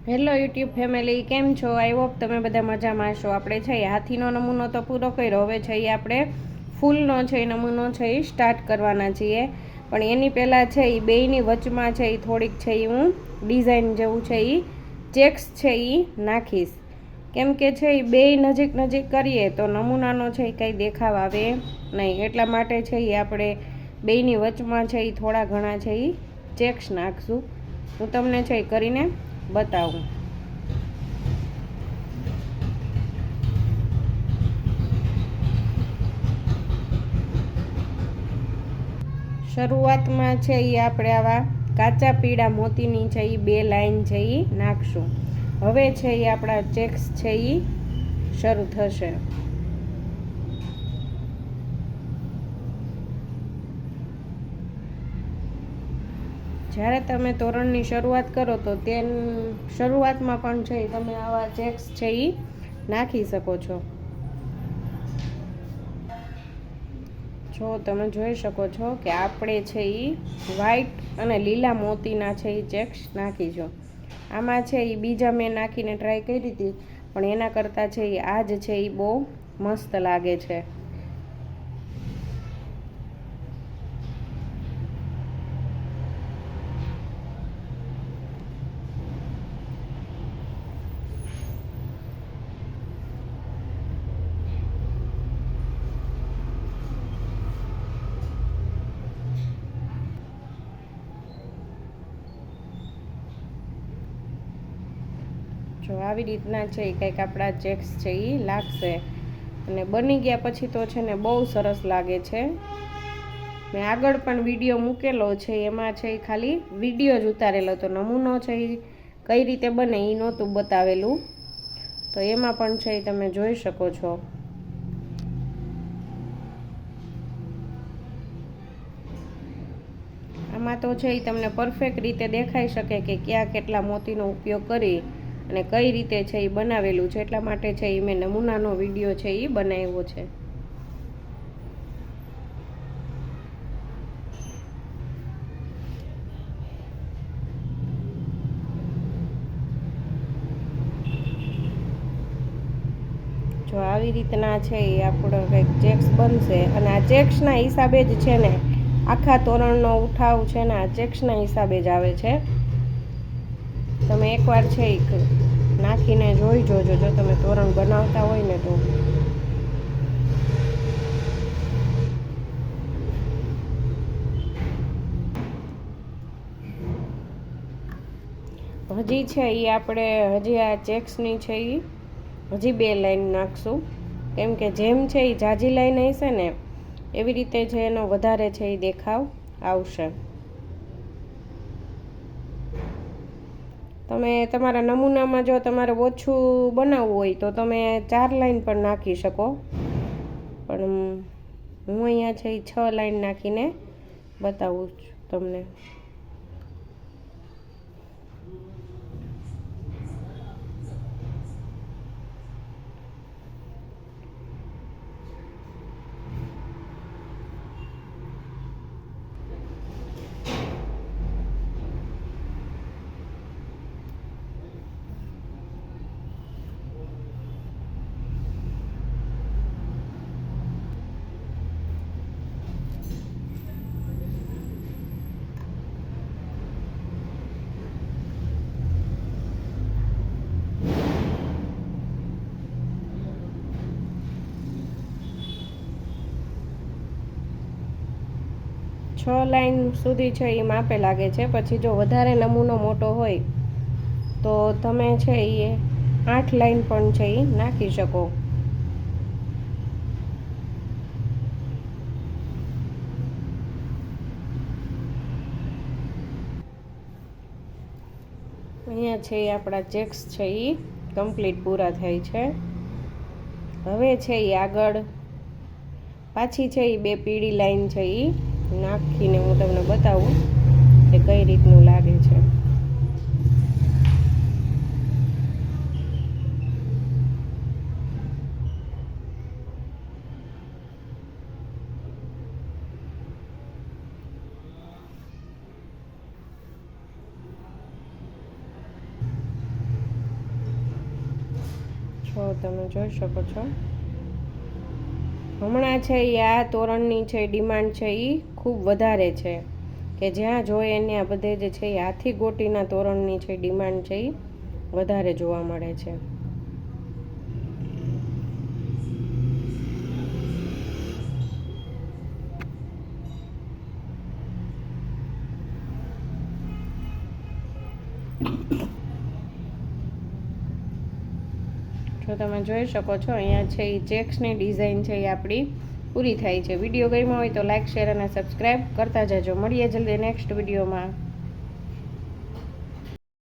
Hello YouTube family, કેમ છો? I hope તમે બધા મજામાં છો. આપણે છે હાથીનો નમૂનો તો પૂરો કર્યો, હવે છે આપણે ફૂલનો છે નમૂનો છે એ સ્ટાર્ટ કરવાના છીએ. પણ એની પહેલાં છે એ બેયની વચમાં છે એ થોડીક છે એ હું ડિઝાઇન જેવું છે એ ચેક્સ છે એ નાખીશ. કેમ કે છે એ બેય નજીક નજીક કરીએ તો નમૂનાનો છે એ કંઈ દેખાવ આવે નહીં. એટલા માટે છે એ આપણે બેયની વચમાં છે એ થોડા ઘણા છે એ ચેક્સ નાખશું. હું તમને છે એ કરીને બતાવું. શરૂઆતમાં છે એ આપણે આવા કાચા પીળા મોતીની છે એ 2 લાઈન છે એ નાખશું. હવે છે એ આપણા ચેક્સ છે એ શરૂ થશે. જ્યારે તમે તોરણની શરૂઆત કરો તો શરૂઆતમાં પણ છે તમે આવા ચેક્સ છે એ નાખી શકો છો. જો તમે જોઈ શકો છો કે આપણે છે એ વ્હાઈટ અને લીલા મોતીના છે એ ચેક્સ નાખીશું. આમાં છે એ બીજા મેં નાખીને ટ્રાય કરી હતી, પણ એના કરતાં છે એ આ જ છે એ બહુ મસ્ત લાગે છે. જો આવી રીતના છે એ કંઈક આપણા ચેક્સ છે એ લાગશે. અને બની ગયા પછી તો છે ને બહુ સરસ લાગે છે. મેં આગળ પણ વિડીયો મૂકેલો છે, એમાં છે એ ખાલી વિડીયો જ ઉતારેલો હતો. નમૂનો છે એ કઈ રીતે બને એ નહોતું બતાવેલું, તો એમાં પણ છે એ તમે જોઈ શકો છો. આમાં તો છે એ તમને પરફેક્ટ રીતે દેખાઈ શકે કે ક્યાં કેટલા મોતીનો ઉપયોગ કરી અને કઈ રીતે છે એ બનાવેલું છે. એટલા માટે છે એ મેં નમૂનાનો વિડીયો છે એ બનાવ્યો છે. જો આવી રીતના છે એ આપણો કંઈક ચેક્સ બનશે. અને આ ચેક્સના હિસાબે જ છે ને આખા તોરણનો ઉઠાવ છે ને આ ચેક્સના હિસાબે જ આવે છે. તમે એકવાર છે એ નાખીને જોઈ જોજો જો તમે તોરણ બનાવતા હોય ને તો. હજી છે એ આપણે હજી આ ચેક્સની છે એ હજી 2 લાઈન નાખશું. કેમ કે જેમ છે એ જાજી લાઈન હશે ને એવી રીતે છે એનો વધારે છે એ દેખાવ આવશે. તમે તમારા નમૂનામાં જો તમારે ઓછું બનાવવું હોય તો તમે 4 લાઈન પણ નાખી શકો, પણ હું અહીંયા છે એ 6 લાઈન નાખીને બતાવું છું તમને. છ લાઈન સુધી છે એ માપે લાગે છે. પછી જો વધારે નમૂનો મોટો હોય તો તમે છે એ 8 લાઈન પણ છે એ નાખી શકો. અહીંયા છે એ આપણા ચેક્સ છે એ કમ્પ્લીટ પૂરા થાય છે. હવે છે એ આગળ પાછી છે એ 2 પીળી લાઈન છે એ નાખીને હું તમને બતાવું કે કઈ રીતનું લાગે છે. જો તમે જોઈ શકો છો હમણાં છે એ આ તોરણની છે ડિમાન્ડ છે એ ખૂબ વધારે છે કે જ્યાં જોઈએ એને આ બધે જે છે એ હાથી ગોટીના તોરણની છે ડિમાન્ડ છે એ વધારે જોવા મળે છે. જો તમે જોઈ શકો છો અહીંયા છે એ ચેક્સની ડિઝાઇન છે એ આપણી પૂરી થાય છે. વિડીયો ગમ્યો હોય તો લાઇક શેર અને સબસ્ક્રાઈબ કરતા જજો. મળીએ જલ્દી નેક્સ્ટ વિડીયોમાં.